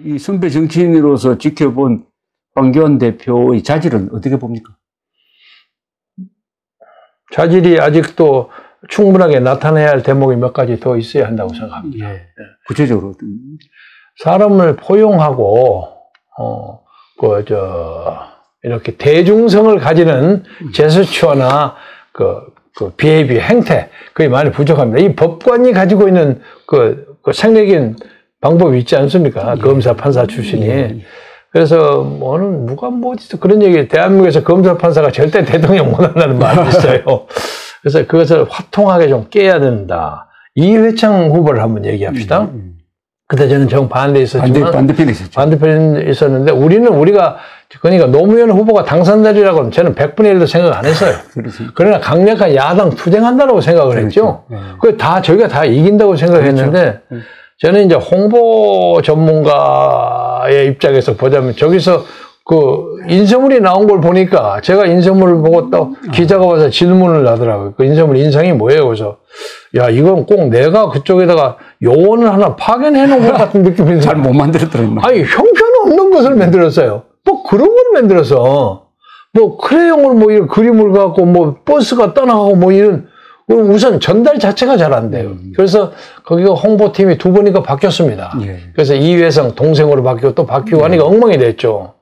이 선배 정치인으로서 지켜본 황교안 대표의 자질은 어떻게 봅니까? 자질이 아직도 충분하게 나타내야 할 대목이 몇 가지 더 있어야 한다고 생각합니다. 예. 구체적으로 사람을 포용하고 이렇게 대중성을 가지는 제스처나 그 비헤이비어 행태 그게 많이 부족합니다. 이 법관이 가지고 있는 그 생리적인 방법이 있지 않습니까? 검사 판사 출신이. 그래서 누가 어디서 그런 얘기, 대한민국에서 검사 판사가 절대 대통령 못 한다는 말이 있어요. 그래서 그것을 화통하게 좀 깨야 된다. 이회창 후보를 한번 얘기합시다. 그때 저는 정반대에 있었지만 반대편에 있었는데 우리가 그러니까 노무현 후보가 당선되리라고 하면 저는 100분의 1도 생각 안 했어요. 그러나 강력한 야당 투쟁한다고 생각을 했죠. 그게 저희가 다 이긴다고 생각했는데 저는 이제 홍보 전문가의 입장에서 보자면 저기서 인서물이 나온 걸 보니까 제가 인서물을 보고 또 기자가 와서 질문을 하더라고요. 그 인서물 인상이 뭐예요? 그래서 야, 이건 꼭 내가 그쪽에다가 요원을 하나 파견해 놓은 것 같은 느낌이 잘 못 만들었더라고요. 아니, 형편없는 것을 만들었어요. 그런 걸 만들어서 크레용을 이런 그림을 갖고 버스가 떠나가고 이런 우선 전달 자체가 잘 안 돼요. 그래서 거기가 홍보팀이 2번이가 바뀌었습니다. 그래서 이회성 동생으로 바뀌고 또 바뀌고 하니까 엉망이 됐죠.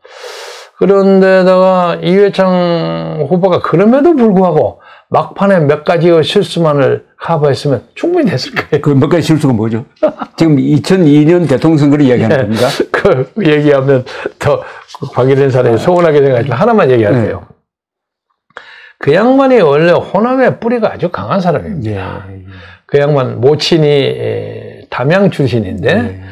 그런데다가 이회창 후보가 그럼에도 불구하고 막판에 몇 가지의 실수만을 커버했으면 충분히 됐을 거예요. 그 몇 가지 실수가 뭐죠? 지금 2002년 대통령 선거를 이야기하는 겁니다. 그 얘기하면 더 박일현 사람이 서운하게 생각하지만 하나만 얘기할게요. 그 양반이 원래 호남의 뿌리가 아주 강한 사람입니다. 그 양반 모친이 담양 출신인데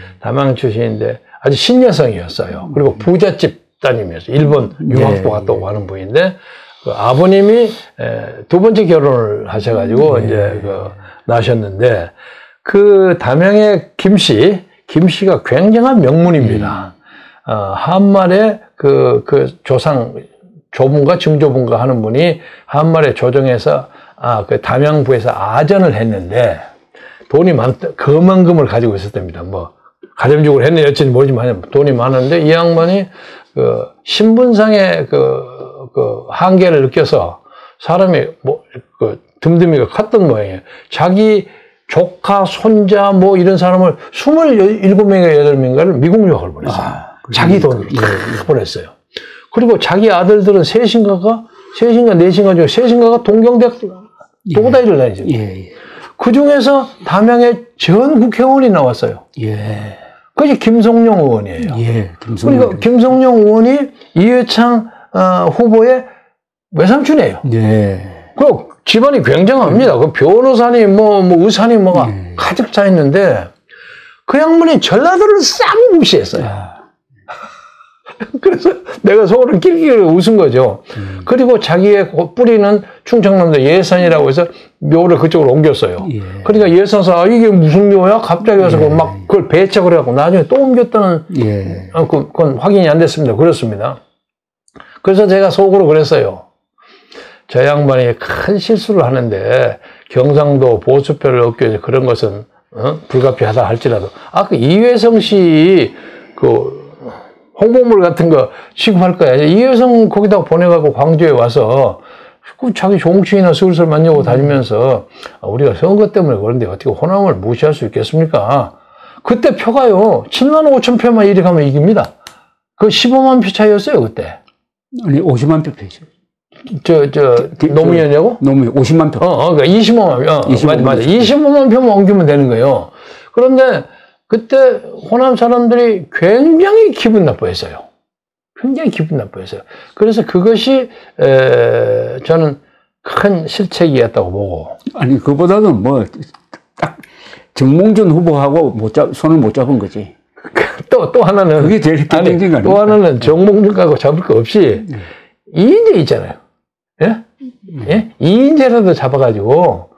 아주 신여성이었어요. 그리고 부잣집 따님이었어요. 일본 유학도 갔다 오고 하는 분인데 그 아버님이 2번째 결혼을 하셔가지고 이제 나셨는데 그 담양의 김씨가 굉장한 명문입니다. 한말에 그 조상 조분가 증조분가 하는 분이 한말에 조정해서 그 담양부에서 아전을 했는데 돈이 그만큼을 가지고 있었답니다. 가정주택을 했네 여친이 모르지만 돈이 많은데 이 양반이 신분상의 한계를 느껴서 사람이 듬듬이가 컸던 모양이에요. 자기 조카, 손자 이런 사람을 27명인가 8명인가를 미국 유학을 보냈어요. 자기 돈으로 보냈어요. 그리고 자기 아들들은 셋인가 넷인가 중에 셋인가가 동경대학 도다이를 다니죠. 그 중에서 담양의 전 국회의원이 나왔어요. 그게 김성룡 의원이에요. 그러니까 김성룡 의원이 이회창 후보의 외삼촌이에요. 그리고 집안이 굉장합니다. 그 변호사니 의사니 가득 차 있는데 그 양반이 전라도를 싹 무시했어요. 그래서 내가 속으로 낄낄 웃은 거죠. 그리고 자기의 뿌리는 충청남도 예산이라고 해서 묘를 그쪽으로 옮겼어요. 그러니까 예산사 이게 무슨 묘야? 갑자기 와서 그걸 배척을 해갖고 나중에 또 옮겼다는 그건 확인이 안 됐습니다. 그렇습니다. 그래서 제가 속으로 그랬어요. 저 양반이 큰 실수를 하는데 경상도 보수표를 얻기 위해서 그런 것은 불가피하다 할지라도 그 이회성 씨 홍보물 같은 거 취급할 거야. 이회성 거기다가 보내가고 광주에 와서 자기 종친이나 슬슬 만나고 다니면서 우리가 선거 때문에 그런데 어떻게 호남을 무시할 수 있겠습니까? 그때 표가요 7만 5천 표만 이리 가면 이깁니다. 그 15만 표 차이였어요 그때. 아니 50만 표 표죠. 노무현이냐고? 노무현 50만 표. 그러니까 25만 표. 맞아. 25만 표만 옮기면 되는 거예요. 그런데 그때 호남 사람들이 굉장히 기분 나빠했어요. 굉장히 기분 나빠했어요. 그래서 그것이 저는 큰 실책이었다고 보고. 아니 그보다는 딱 정몽준 후보하고 손을 못 잡은 거지. 또 하나는 그게 제일 핵심적인 거 아니에요? 또 하나는 정몽준하고 잡을 거 없이 이인재 있잖아요. 이인재라도 잡아가지고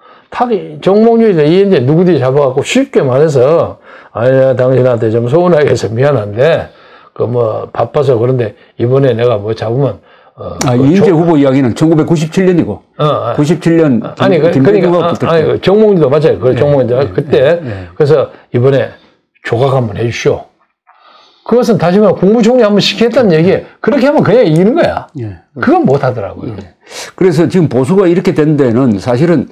정몽준이나 이인재 누구든지 잡아갖고 쉽게 말해서 아니야 당신한테 좀 서운하게 해서 미안한데 바빠서 그런데 이번에 내가 잡으면 이인재 후보 이야기는 1997년이고 97년 그러니까 정몽준도 맞아요. 정몽준 그때 그래서 이번에 조각 한번 해주시오. 그것은 다시 말해 국무총리 한번 시켰다는 얘기예요. 그렇게 하면 그냥 이기는 거야. 예. 그건 못 하더라고요. 예. 그래서 지금 보수가 이렇게 된 데는 사실은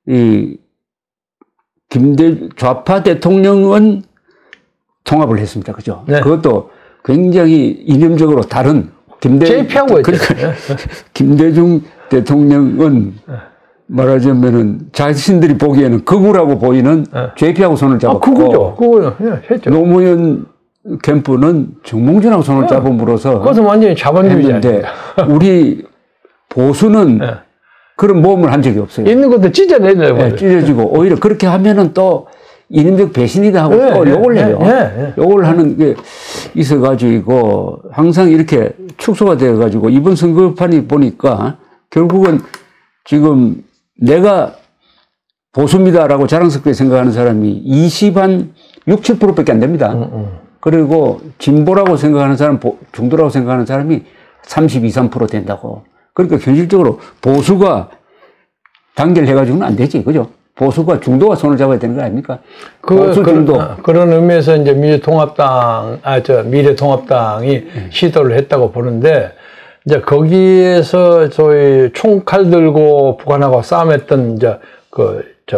이 좌파 대통령은 통합을 했습니다. 그죠? 네. 그것도 굉장히 이념적으로 다른 JP하고 했죠. 김대중 대통령은 말하자면은 자신들이 보기에는 극우라고 보이는 JP하고 손을 잡았고. 극우죠. 그거요. 예, 했죠. 노무현 캠프는 정몽준하고 손을 잡음으로써. 그것은 완전히 자본주의자인데. 우리 보수는 그런 모험을 한 적이 없어요. 있는 것도 찢어내려고. 네, 찢어지고 오히려 그렇게 하면은 또 이념적 배신이다 하고 또 욕을 해요. 욕을 하는 게 있어가지고 항상 이렇게 축소가 되어가지고 이번 선거판이 보니까 결국은 지금 내가 보수입니다라고 자랑스럽게 생각하는 사람이 20 한 6, 7%밖에 안 됩니다. 그리고 진보라고 생각하는 사람, 중도라고 생각하는 사람이 32, 3% 된다고. 그러니까 현실적으로 보수가 단결해가지고는 안 되지. 그죠? 보수가 중도가 손을 잡아야 되는 거 아닙니까? 보수 중도. 그런 의미에서 이제 미래통합당이 시도를 했다고 보는데, 이제 거기에서 저희 총칼 들고 북한하고 싸움했던 이제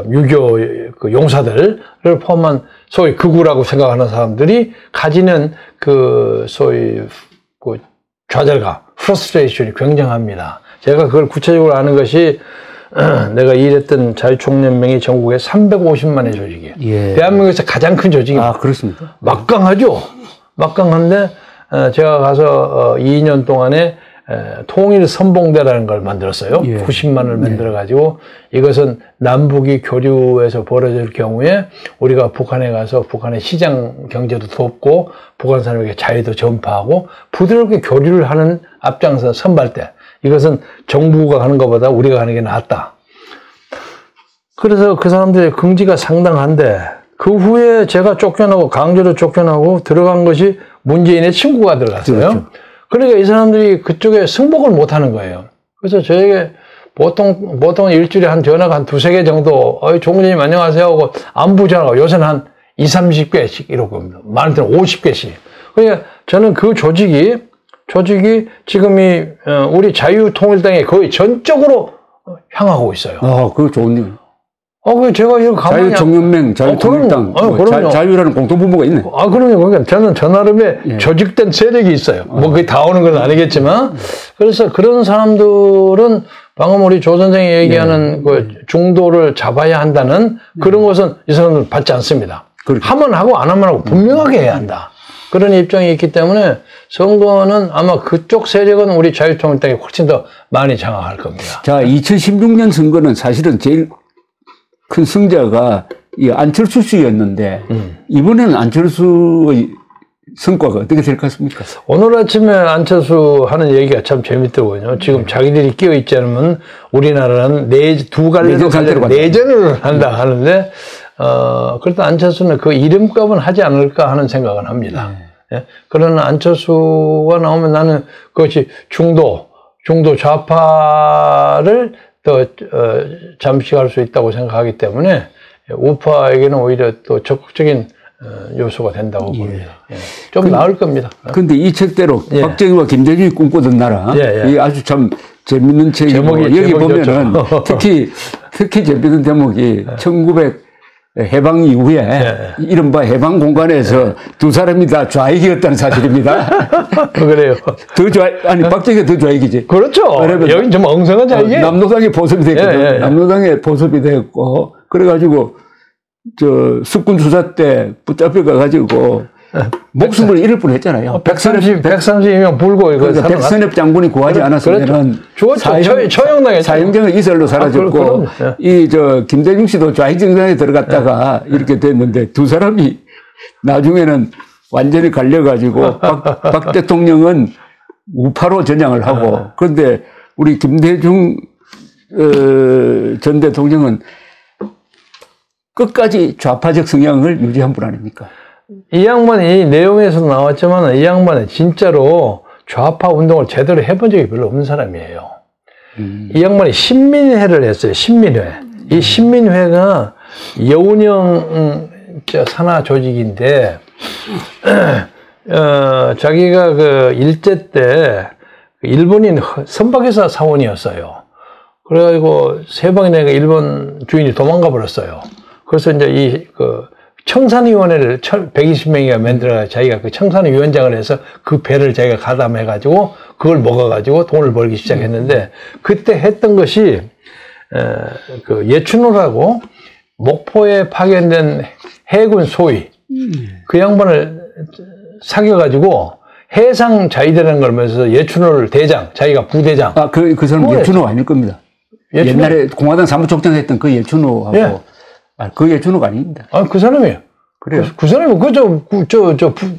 유교 그 용사들을 포함한 소위 극우라고 생각하는 사람들이 가지는 그 소위 그 좌절감, 프러스트레이션이 굉장합니다. 제가 그걸 구체적으로 아는 것이 내가 일했던 자유총연맹이 전국에 350만의 조직이에요. 예. 대한민국에서 가장 큰 조직입니다. 아, 그렇습니까? 막강하죠. 막강한데 제가 가서 2년 동안에 통일선봉대라는 걸 만들었어요. 예. 90만을 만들어가지고 이것은 남북이 교류에서 벌어질 경우에 우리가 북한에 가서 북한의 시장 경제도 돕고 북한 사람에게 자유도 전파하고 부드럽게 교류를 하는 앞장서 선발대. 이것은 정부가 가는 것보다 우리가 가는 게 낫다. 그래서 그 사람들의 긍지가 상당한데 그 후에 제가 쫓겨나고 강제로 쫓겨나고 들어간 것이 문재인의 친구가 들어갔어요. 그렇죠. 그러니까 이 사람들이 그쪽에 승복을 못 하는 거예요. 그래서 저에게 보통 일주일에 한 전화가 한 2-3개 정도, 총재님 안녕하세요 하고 안부 전화가 요새는 한 20-30개씩 이러고 많을 때는 50개씩. 그러니까 저는 그 조직이 지금이 우리 자유통일당에 거의 전적으로 향하고 있어요. 아, 그거 좋은 일. 제가 이거 가만히. 자유총연맹, 자유통일당, 자유라는 공통분모가 있네. 그럼요. 그러니까 저는 저 나름의 조직된 세력이 있어요. 뭐 그게 다 오는 건 아니겠지만. 그래서 그런 사람들은 방금 우리 조 선생이 얘기하는 그 중도를 잡아야 한다는 그런 것은 이 사람들은 받지 않습니다. 그렇죠. 하면 하고 안 하면 하고 분명하게 해야 한다. 그런 입장이 있기 때문에 선거는 아마 그쪽 세력은 우리 자유통일당이 훨씬 더 많이 장악할 겁니다. 자, 2016년 선거는 사실은 제일 큰 승자가 이 안철수 씨였는데 이번에는 안철수의 성과가 어떻게 될 것 같습니까? 오늘 아침에 안철수 하는 얘기가 참 재밌더군요. 지금 자기들이 끼어 있지 않으면 우리나라는 두 갈래로 내전을 한다 하는데 그래도 안철수는 그 이름값은 하지 않을까 하는 생각은 합니다. 예? 그러나 안철수가 나오면 나는 그것이 중도 좌파를 더 잠식할 수 있다고 생각하기 때문에 우파에게는 오히려 또 적극적인 요소가 된다고 봅니다. 예. 좀 나을 겁니다. 그런데 이 책대로 박정희와 김대중이 꿈꾸던 나라, 이 아주 참 재밌는 책이고 여기 보면은 특히 재밌는 대목이 1900 해방 이후에 이른바 해방 공간에서 두 사람이 다 좌익이었다는 사실입니다. 그래요. 박정희가 더 좌익이지. 그렇죠. 여기 좀 엉성한 좌익이에요. 남로당이 보섭이 됐거든. 남로당에 보섭이 됐고, 그래가지고, 숙군 수사 때 붙잡혀 가가지고, 목숨을 잃을 뻔 했잖아요. 130명 불고, 그러니까 백선엽 장군이 구하지 않았으면, 처형당했죠. 사형장은 이슬로 사라졌고, 김대중 씨도 좌익정당에 들어갔다가 이렇게 됐는데, 두 사람이 나중에는 완전히 갈려가지고, 박 대통령은 우파로 전향을 하고, 그런데 우리 김대중 전 대통령은 끝까지 좌파적 성향을 유지한 분 아닙니까? 이 양반이 내용에서 나왔지만 이 양반은 진짜로 좌파 운동을 제대로 해본 적이 별로 없는 사람이에요. 이 양반이 신민회를 했어요. 신민회. 이 신민회가 여운형 산하 조직인데 자기가 그 일제 때 일본인 선박회사 사원이었어요. 그래가지고 3번이나 일본 주인이 도망가 버렸어요. 그래서 이제 청산위원회를 120명이가 만들어가지고 자기가 그 청산위원장을 해서 그 배를 자기가 가담해가지고 그걸 먹어가지고 돈을 벌기 시작했는데 그때 했던 것이 그 예춘호라고 목포에 파견된 해군 소위 그 양반을 사귀어가지고 해상 자위대라는 걸 하면서 예춘호를 대장, 자기가 부대장. 아, 그 사람 예춘호 아닐 겁니다. 예춘호? 옛날에 공화당 사무총장 했던 그 예춘호하고. 예. 아, 그 예춘호가 아닙니다. 아, 그 사람이에요. 그래요? 그 사람이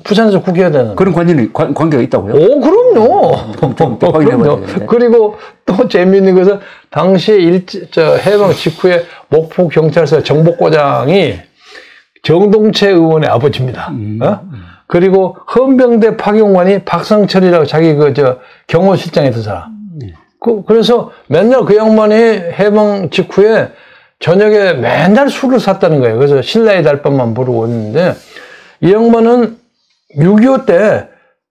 부산에서 국회의원 그런 관계가 있다고요? 오, 그럼요. 그럼요. 그리고 또 재미있는 것은 당시에 해방 직후에 목포 경찰서 정복과장이 정동채 의원의 아버지입니다. 그리고 헌병대 파견관이 박상철이라고 자기 경호실장했던 사람. 그래서 맨날 그 양반이 해방 직후에 저녁에 맨날 술을 샀다는 거예요. 그래서 신라의 달밤만 부르고 있는데 이 양반은 6.25 때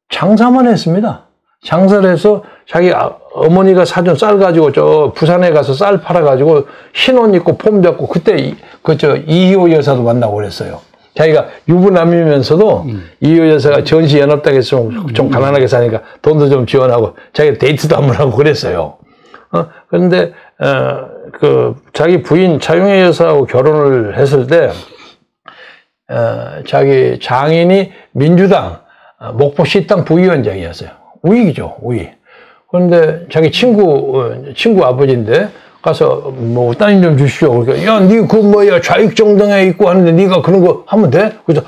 장사만 했습니다. 장사를 해서 자기 어머니가 사준 쌀 가지고 저 부산에 가서 쌀 팔아가지고 흰 옷 입고 폼 잡고 그때 이희호 여사도 만나고 그랬어요. 자기가 유부남이면서도 이희호 여사가 전시연합당에 좀 가난하게 사니까 돈도 좀 지원하고 자기가 데이트도 한번 하고 그랬어요. 그런데 자기 부인 차용혜 여사하고 결혼을 했을 때 자기 장인이 민주당 목포시당 부위원장이었어요. 우익이죠, 우익. 그런데 자기 친구 아버지인데 가서 뭐 따님 좀 주시오. 그러니까 야, 니 그 뭐야 좌익정당에 있고 하는데 니가 그런 거 하면 돼? 그래서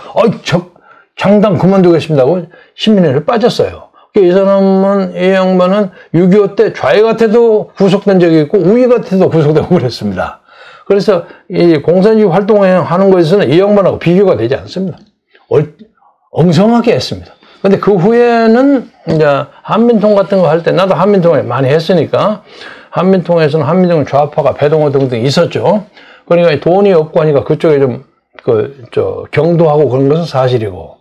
장당 그만두겠습니다고 신민회를 빠졌어요. 이 사람은, 이 양반은 6.25 때 좌익한테도 구속된 적이 있고 우익한테도 구속되고 그랬습니다. 그래서 이 공산주의 활동하는 것에서는 이 양반하고 비교가 되지 않습니다. 엉성하게 했습니다. 근데 그 후에는 이제 한민통 같은 거 할 때 나도 한민통을 많이 했으니까 한민통에서는 한민통 좌파가 배동호 등등 있었죠. 그러니까 돈이 없고 하니까 그쪽에 좀 경도하고 그런 것은 사실이고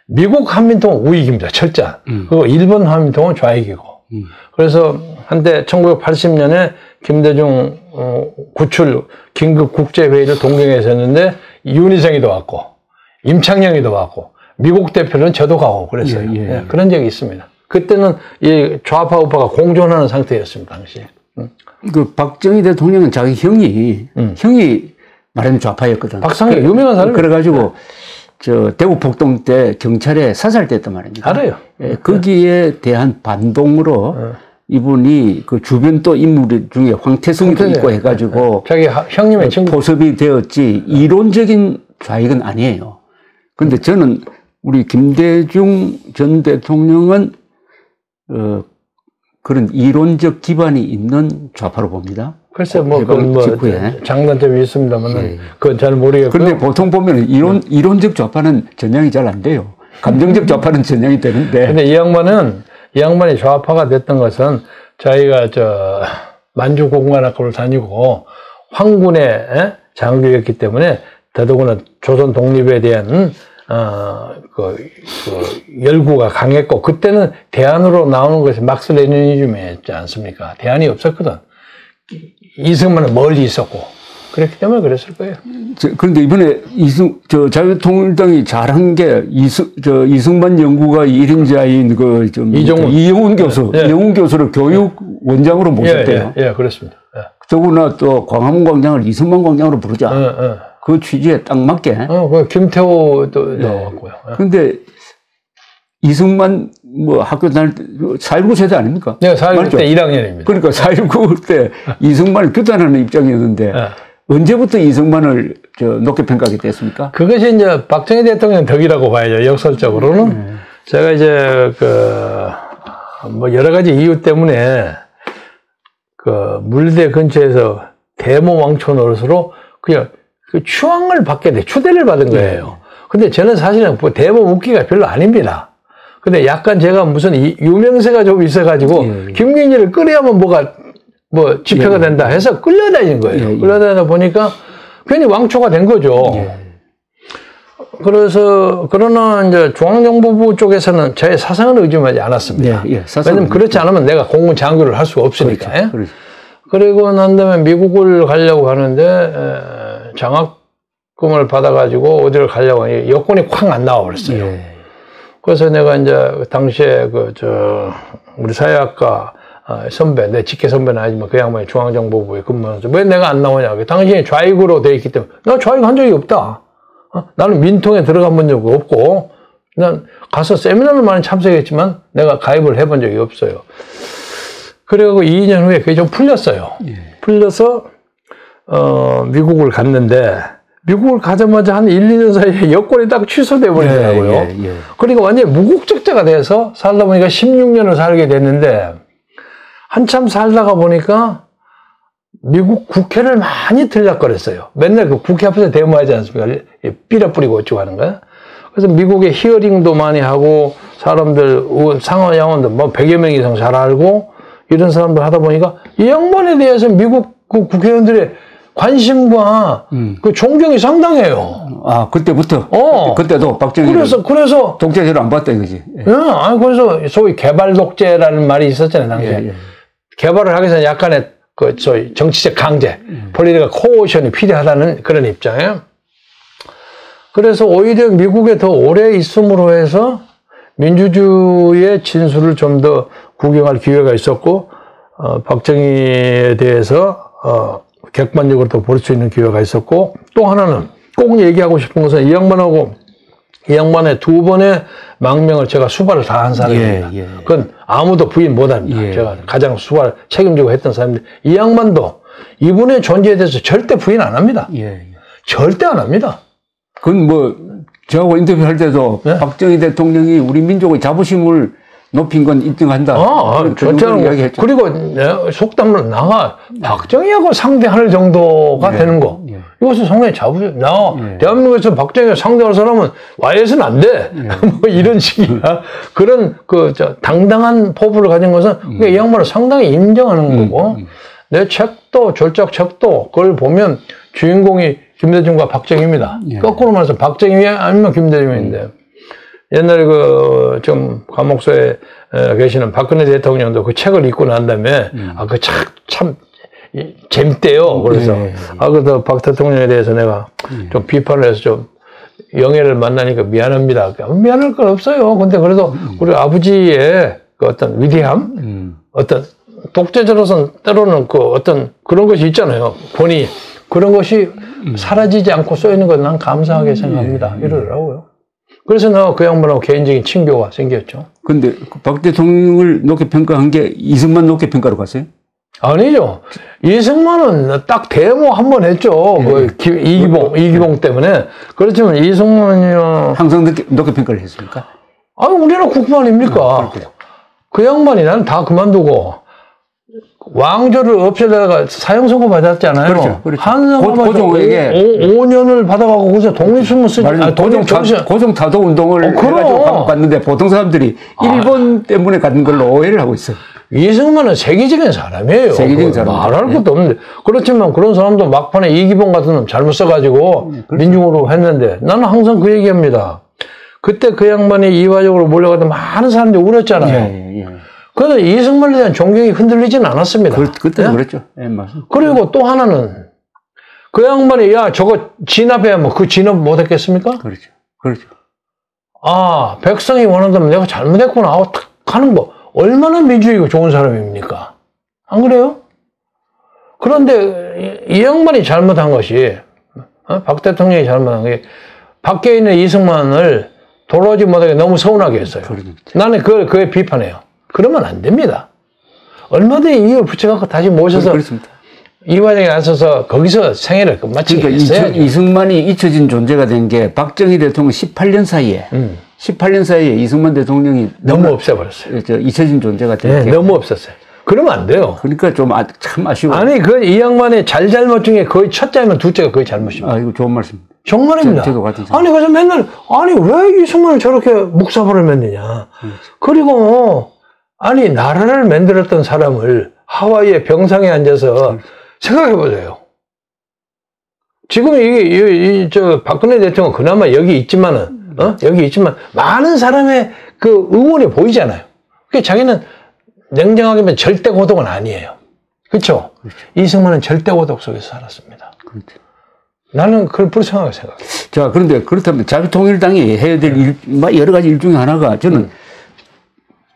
미국 한민통은 우익입니다. 철저한. 그리고 일본 한민통은 좌익이고. 그래서 한때 1980년에 김대중 구출 긴급 국제회의를 동경에서 했는데 윤희생이도 왔고 임창영이도 왔고 미국 대표는 저도 가고 그랬어요. 예, 그런 적이 있습니다. 그때는 이 좌파 우파가 공존하는 상태였습니다. 당시에. 그 박정희 대통령은 자기 형이 말하면 좌파였거든. 박상희 유명한 사람이에요. 그래가지고 대구 폭동 때 경찰에 사살됐단 말입니다. 알아요. 예, 거기에 대한 반동으로 이분이 그 주변 또 인물 중에 황태성이도 있고 해가지고 자기 형님의 친구 포섭이 되었지 이론적인 좌익은 아니에요. 근데 저는 우리 김대중 전 대통령은 그런 이론적 기반이 있는 좌파로 봅니다. 글쎄 장단점이 있습니다만 그건 잘 모르겠고요. 그런데 보통 보면 이론적 좌파는 전향이 잘 안 돼요. 감정적 좌파는 전향이 되는데. 근데 이 양반이 좌파가 됐던 것은 자기가 만주공관학교를 다니고 황군의 장교였기 때문에 더더구나 조선 독립에 대한 열구가 강했고 그때는 대안으로 나오는 것이 막스 레니니즘이었지 않습니까? 대안이 없었거든. 이승만은 멀리 있었고 그렇기 때문에 그랬을 거예요. 그런데 이번에 자유통일당이 잘한 게 이승만 연구가 1인자인 이영훈 교수, 이영훈 교수를 교육 원장으로 모셨대요. 예, 그렇습니다. 더구나 또 광화문 광장을 이승만 광장으로 부르자. 그 취지에 딱 맞게. 김태호도 나왔고요. 근데 이승만 학교 다닐 때 4.19 세대 아닙니까? 네, 4.19 때 1학년입니다. 그러니까 4.19 때 이승만을 규탄하는 입장이었는데 언제부터 이승만을 높게 평가하게 됐습니까? 그것이 이제 박정희 대통령 덕이라고 봐야죠. 역설적으로는. 제가 이제 여러 가지 이유 때문에 물대 근처에서 대모 왕초 노릇으로 그냥 추앙을 받게 돼, 추대를 받은 거예요. 근데 저는 사실은 대모 묵기가 별로 아닙니다. 근데 약간 제가 무슨 유명세가 좀 있어가지고 김경진을 끌어야만 집회가 된다 해서 끌려다니는 거예요. 끌려다니다 보니까 괜히 왕초가 된 거죠. 그래서, 그러나 이제 중앙정보부 쪽에서는 제 사상을 의존하지 않았습니다. 예, 예, 왜냐면 그렇지 않으면 내가 공군 장교를 할 수가 없으니까. 그렇죠, 그렇죠. 그리고 난 다음에 미국을 가려고 하는데, 장학금을 받아가지고 어디를 가려고 하니 여권이 콱 안 나와버렸어요. 예. 그래서 내가 이제 당시에 우리 사회학과 선배, 내 직계 선배는 아니지만 그 양반이 중앙정보부에 근무하면서 왜 내가 안 나오냐. 당신이 좌익으로 돼 있기 때문에. 나 좌익 한 적이 없다. 나는 민통에 들어가 본 적이 없고, 난 가서 세미나를 많이 참석했지만 내가 가입을 해본 적이 없어요. 그리고 2년 후에 그게 좀 풀렸어요. 예. 풀려서, 미국을 갔는데, 미국을 가자마자 한 1, 2년 사이에 여권이 딱 취소돼 버리더라고요. 예. 그러니까 완전히 무국적자가 돼서 살다 보니까 16년을 살게 됐는데, 한참 살다가 보니까 미국 국회를 많이 들락거렸어요. 맨날 그 국회 앞에서 데모하지 않습니까? 삐라 뿌리고 어쩌고 하는 거야. 그래서 미국의 히어링도 많이 하고, 사람들, 상원, 양원도 뭐 100여 명 이상 잘 알고, 이런 사람들 하다 보니까 이 양반에 대해서 미국 그 국회의원들의 관심과 그 존경이 상당해요. 아, 그때부터? 그때도 박정희. 그래서. 독재제로 안 봤다 이거지. 예. 아니, 그래서 소위 개발 독재라는 말이 있었잖아요, 당시에. 예. 개발을 하기 위해서 약간의 소위 정치적 강제, 폴리티컬 코어션이 필요하다는 그런 입장이에요. 그래서 오히려 미국에 더 오래 있음으로 해서 민주주의의 진수를 좀 더 구경할 기회가 있었고, 박정희에 대해서, 객관적으로 또 볼 수 있는 기회가 있었고, 또 하나는 꼭 얘기하고 싶은 것은 이 양반의 두 번의 망명을 제가 수발을 다 한 사람입니다. 예. 그건 아무도 부인 못 합니다. 예. 제가 가장 수발 책임지고 했던 사람인데, 이 양반도 이분의 존재에 대해서 절대 부인 안 합니다. 예. 절대 안 합니다. 그건 뭐, 저하고 인터뷰할 때도 네? 박정희 대통령이 우리 민족의 자부심을 높인 건 인정한다. 절대로. 그리고 속담으로 나가 박정희하고 상대할 정도가 되는 거. 이것은 상당히 자부심. 대한민국에서 박정희가 상대할 사람은 YS는 안 돼. 뭐 이런 식이야. 그런 당당한 포부를 가진 것은 그러니까 이 양반을 상당히 인정하는 거고. 내 책도 졸작 책도 그걸 보면 주인공이 김대중과 박정희입니다. 거꾸로 말해서 박정희 아니면 김대중인데. 옛날에 좀 감옥소에 계시는 박근혜 대통령도 그 책을 읽고 난 다음에, 그 참 재밌대요. 그래서, 그래서 박 대통령에 대해서 내가 좀 비판을 해서 좀 영예를 만나니까 미안합니다. 미안할 건 없어요. 근데 그래도 우리 아버지의 그 어떤 위대함, 어떤 독재자로서는 때로는 어떤 그런 것이 있잖아요. 본이 그런 것이 사라지지 않고 쏘이는 건 난 감사하게 생각합니다. 이러더라고요. 그래서 그 양반하고 개인적인 친교가 생겼죠. 근데 박 대통령을 높게 평가한 게 이승만 높게 평가로 갔어요? 아니죠. 이승만은 딱 데모 한 번 했죠. 이기봉 때문에. 그렇지만 이승만이요. 항상 높게 평가를 했습니까? 아니, 우리나라 국부 아닙니까? 그 양반이 나는 다 그만두고 왕조를 없애다가 사형선고 받았잖아요. 그렇죠. 고종에게 5년을 받아가고 거기서 독립신문 쓰지. 고종타도 운동을 해가지고 갔는데 보통 사람들이 일본 때문에 갔는 걸로 오해를 하고 있어요. 이승만은 세계적인 사람이에요. 세계적인 사람. 말할 것도 없는데. 그렇지만 그런 사람도 막판에 이기봉 같은 놈 잘못 써가지고 민중으로 했는데 나는 항상 그 얘기합니다. 그때 그 양반이 이화적으로 몰려가던 많은 사람들이 울었잖아요. 그래도 이승만에 대한 존경이 흔들리진 않았습니다. 그때는 그랬죠. 맞습니다. 그리고 또 하나는 그 양반이 저거 진압해야 그 진압 못했겠습니까? 그렇죠. 백성이 원한다면 내가 잘못했구나 하고 탁 하는 거 얼마나 민주주의가 좋은 사람입니까? 안 그래요? 그런데 이 양반이 잘못한 것이 박 대통령이 잘못한 게 밖에 있는 이승만을 돌아오지 못하게 너무 서운하게 했어요. 나는 그걸 비판해요. 그러면 안 됩니다. 얼마든지 이유 붙여갖고 다시 모셔서 이 과정에 앉아서 거기서 생애를 끝마치게 했어요. 이승만이 잊혀진 존재가 된 게 박정희 대통령 18년 사이에 18년 사이에 이승만 대통령이 너무 없애버렸어요. 잊혀진 존재가 된 게 너무 없었어요. 그러면 안 돼요. 그러니까 참 아쉬워요. 아니 이 양반의 잘못 중에 거의 첫째면 둘째가 거의 잘못입니다. 이거 좋은 말씀입니다. 정말입니다. 아니 그래서 맨날 왜 이승만을 저렇게 묵사발을 맺느냐. 그리고 아니 나라를 만들었던 사람을 하와이의 병상에 앉아서 생각해보세요. 지금 저 박근혜 대통령 그나마 여기 있지만은, 여기 있지만 많은 사람의 그 응원이 보이잖아요. 그게 자기는 냉정하게 보면 절대 고독은 아니에요. 그렇죠? 이승만은 절대 고독 속에서 살았습니다. 그렇죠. 나는 그걸 불쌍하게 생각해요. 자, 그런데 그렇다면 자유통일당이 해야 될 여러 가지 일 중에 하나가 저는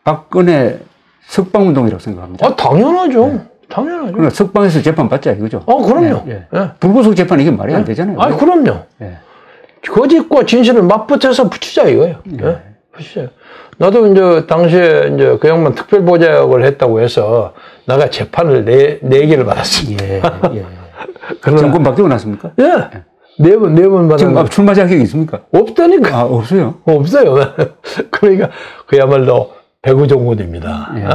박근혜 석방운동이라고 생각합니다. 당연하죠. 네. 당연하죠. 그러니까 석방에서 재판 받자 이거죠. 그럼요. 예. 예. 불구속 재판 이게 말이 안 되잖아요. 그럼요. 예. 거짓과 진실을 맞붙여서 붙이자 이거예요. 예. 붙이자. 나도 이제 당시에 이제 그 양반 특별보좌역을 했다고 해서 나가 재판을 네 개를 받았습니다. 예. 예. 정권 바뀌고 났습니까? 예. 네 번 받았는데. 지금 출마 자격이 있습니까? 없다니까. 없어요? 없어요. 그러니까 그야말로 배구종군입니다. 예.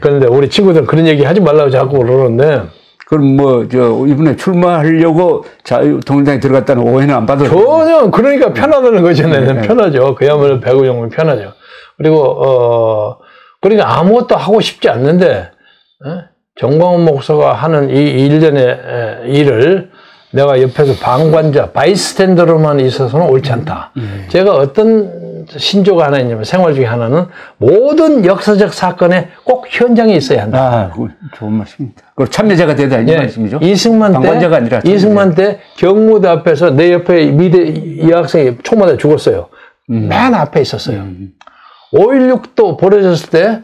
그런데 우리 친구들은 그런 얘기 하지 말라고 자꾸 그러는데. 그럼 이번에 출마하려고 자유통일당에 들어갔다는 오해는 안 받아도 전혀, 그러니까 편하다는 거잖아요. 편하죠. 그야말로 배구종군 편하죠. 그리고, 그러니까 아무것도 하고 싶지 않는데, 정광훈 목사가 하는 이 일련의 일을 내가 옆에서 방관자, 바이스탠더로만 있어서는 옳지 않다. 제가 어떤 신조가 하나 있냐면 생활 중에 하나는 모든 역사적 사건에 꼭 현장에 있어야 한다. 좋은 말씀입니다. 그걸 참여자가 되다 이 말씀이죠. 이승만 방관자가 아니라 이승만 때 경무대 앞에서 내 옆에 미대 여학생이 총 맞아 죽었어요. 맨 앞에 있었어요. 5.16도 벌어졌을 때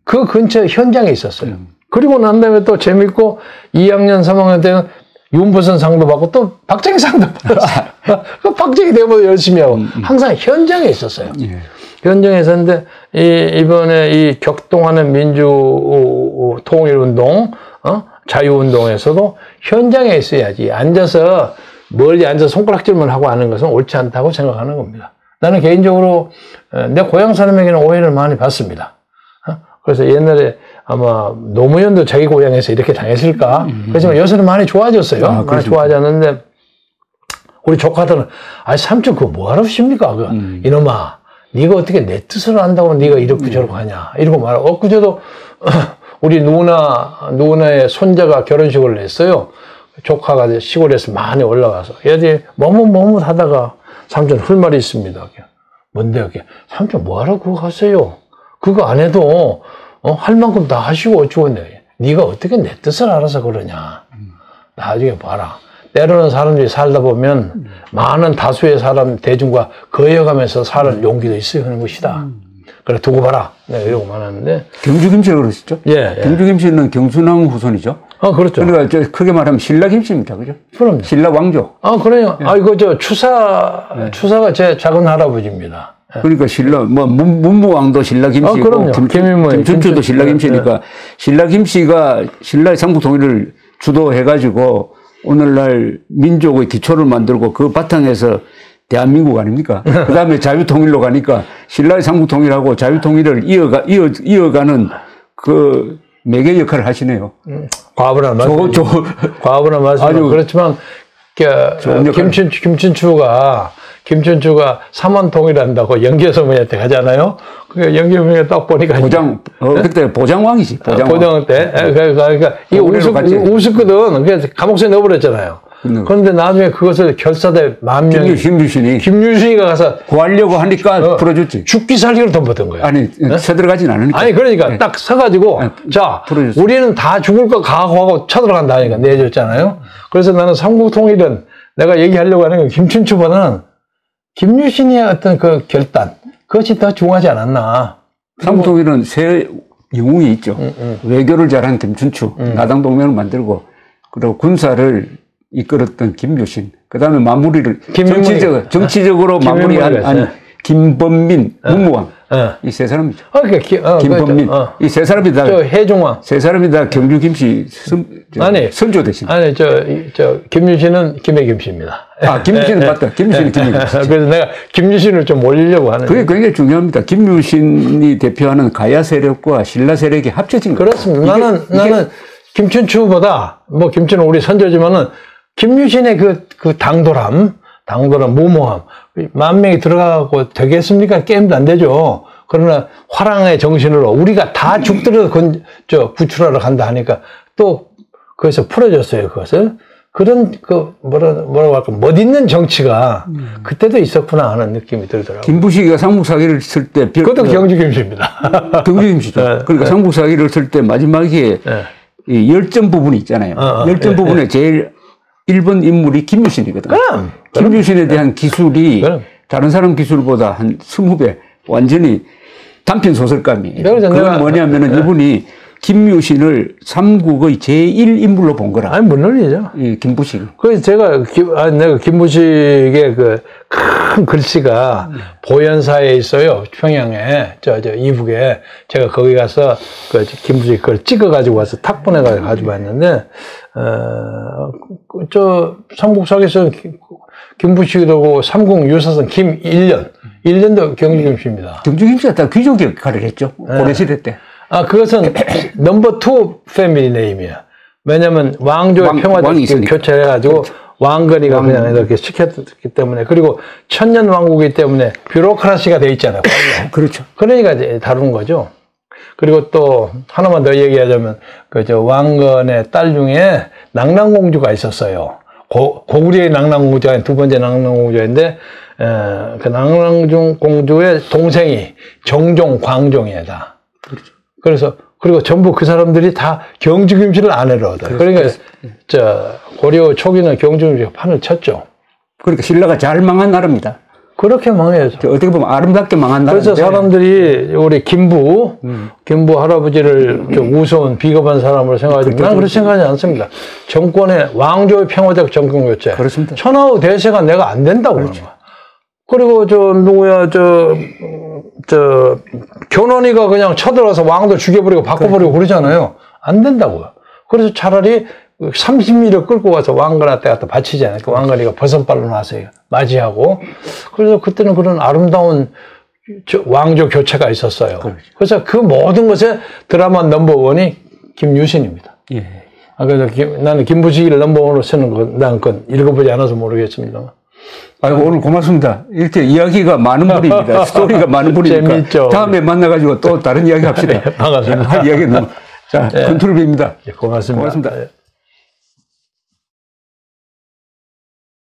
그 근처 현장에 있었어요. 그리고 난 다음에 또 재밌고 2학년, 3학년 때는 윤부선 상도 받고 또 박정희 상도 받았어요. 그 박정희 대모도 열심히 하고 항상 현장에 있었어요. 예. 현장에 있었는데 이번에 이 격동하는 민주 통일운동, 자유운동에서도 현장에 있어야지 앉아서 멀리 앉아서 손가락질만 하고 하는 것은 옳지 않다고 생각하는 겁니다. 나는 개인적으로 내 고향 사람에게는 오해를 많이 받습니다. 그래서 옛날에 아마 노무현도 자기 고향에서 이렇게 당했을까? 그렇지만 요새는 많이 좋아졌어요. 많이 좋아졌는데 우리 조카들은 삼촌 그거 뭐하러 십니까? 이놈아 네가 어떻게 내 뜻을 안다고 네가 이렇게 저렇게 하냐 이러고 말하고 엊그제도 우리 누나의 손자가 결혼식을 했어요. 조카가 시골에서 많이 올라가서 얘들이 머뭇 하다가 삼촌 할 말이 있습니다. 뭔데요? 삼촌 뭐하러 그거 하세요? 그거 안 해도 할 만큼 다 하시고 어쩌고 했네. 네가 어떻게 내 뜻을 알아서 그러냐. 나중에 봐라. 때로는 사람들이 살다 보면 많은 다수의 사람 대중과 거여가면서 살 용기도 있어야 하는 것이다. 그래 두고 봐라. 내가 이러고 말하는데. 경주 김씨라고 그러시죠? 예. 경주 김씨는 경순왕 후손이죠? 그렇죠. 그러니까 크게 말하면 신라 김씨입니다. 그죠? 그럼요. 신라 왕조. 그래요. 예. 이거 추사가 제 작은 할아버지입니다. 그러니까 신라 문무왕도 신라 김씨고 김춘추도 신라 김씨니까 신라 김씨가 신라의 삼국 통일을 주도해가지고 오늘날 민족의 기초를 만들고 그 바탕에서 대한민국 아닙니까? 그 다음에 자유통일로 가니까 신라의 삼국 통일하고 자유통일을 이어가는 그 매개 역할을 하시네요. 과분한 말씀. 과분한 말씀. 그렇지만 김춘추가 삼원통일한다고 영계서문한테 가잖아요. 그 영계서문에 딱 보니까 그때 보장왕이지. 보장 때. 그러니까 이 우습거든. 그래서 감옥에 넣어버렸잖아요. 그런데 나중에 그것을 결사대 만 명이 김유신이가 가서 구하려고 하니까 풀어줬지. 죽기 살기를 덤볐던 거예요. 아니 쳐들어가진 않으니까. 그러니까 딱 서가지고 자 풀어줬어요. 우리는 다 죽을 거 각오하고 쳐들어간다 하니까 내줬잖아요. 그래서 나는 삼국통일은 내가 얘기하려고 하는 건 김춘추보다는 김유신의 어떤 그 결단, 그것이 더 중요하지 않았나. 삼국통일은 새 영웅이 있죠. 외교를 잘한 김춘추, 나당동맹을 만들고, 그리고 군사를 이끌었던 김유신, 그 다음에 마무리를, 정치적으로 마무리한 김범민, 문무왕. 이 세 사람이죠. 김범민. 이 세 사람이 다. 해종왕. 세 사람이 다 경주 김씨 선조 대신. 김유신은 김해 김씨입니다. 김유신은 맞다. 김유신은 김해 김씨. 그래서 내가 김유신을 좀 올리려고 하는. 그게 굉장히 중요합니다. 김유신이 대표하는 가야 세력과 신라 세력이 합쳐진 거예요. 그렇습니다. 나는 김춘추보다, 김춘은 우리 선조지만은, 김유신의 그 당돌함, 무모함, 만 명이 들어가고 되겠습니까? 게임도 안 되죠. 그러나 화랑의 정신으로 우리가 다 죽더라도 구출하러 간다 하니까 또 거기서 풀어줬어요. 그것을. 그런 뭐라고 할까 멋있는 정치가 그때도 있었구나 하는 느낌이 들더라고요. 김부식이가 삼국사기를 쓸 때 그것도 경주김씨입니다. 경주김씨죠. 그러니까 삼국사기를 쓸 때 마지막에 이 열전 부분이 있잖아요. 열전 부분에 제일 1번 인물이 김유신이거든요. 김유신에 대한 기술이 다른 사람 기술보다 한 20배 완전히 단편 소설감이에요. 그건 뭐냐면은 이분이 김유신을 삼국의 제1인물로 본 거라. 아니, 물론이죠. 김부식. 그래서 내가 김부식의 그 큰 글씨가 보현사에 있어요. 평양에, 이북에. 제가 거기 가서 그 김부식 그걸 찍어가지고 와서 탁본해가지고 가지고 왔는데, 삼국사기에서 김부식이라고 삼국 유사선 김 1년도 경주김씨입니다. 경주김씨가 다 귀족 역할을 했죠. 고려시대 때. 그것은 넘버 2 패밀리 네임이야. 왜냐면 왕조의 평화를 교체해가지고 왕건이가 그냥 이렇게 시켰기 때문에, 그리고 천년 왕국이기 때문에 뷰로크라시가 돼 있잖아요. 그렇죠. 그러니까 이제 다루는 거죠. 그리고 또 하나만 더 얘기하자면 왕건의 딸 중에 낭랑공주가 있었어요. 고구려의 낭랑공주가 두 번째 낭랑공주인데, 그 낭랑공주의 동생이 정종, 광종이다. 그렇죠. 그래서 그리고 전부 그 사람들이 다 경주김씨를 아내로 얻어요. 그러니까 고려 초기는 경주김씨가 판을 쳤죠. 그러니까 신라가 잘 망한 나라입니다. 그렇게 망해야죠. 어떻게 보면 아름답게 망한 나라. 그래서 사람들이 우리 김부 할아버지를 좀 우스운 비겁한 사람으로 생각하지만 난 그렇게 생각하지 않습니다. 정권의 왕조의 평화적 정권 교체. 그렇습니다. 천하의 대세가 내가 안 된다고 그러는 거야. 그리고 견훤이가 그냥 쳐들어서 왕도 죽여버리고 바꿔버리고 그러잖아요. 안 된다고요. 그래서 차라리 30미를 끌고 가서 왕건한테 갖다 바치잖아요. 그 왕건이가 버선발로 나서 맞이하고. 그래서 그때는 그런 아름다운 왕조 교체가 있었어요. 그래서 그 모든 것에 드라마 넘버1이 김유신입니다. 예. 그래서 나는 김부식이를 넘버1으로 쓰는 건, 난 그건 읽어보지 않아서 모르겠습니다만. 아이고, 오늘 고맙습니다. 이렇게 이야기가 많은 분입니다. 스토리가 많은 분이니까. 재밌죠. 다음에 만나가지고 또 다른 이야기 합시다. 네, 반갑습니다. 할 이야기는. 자, 컨트롤 B입니다. 고맙습니다. 고맙습니다.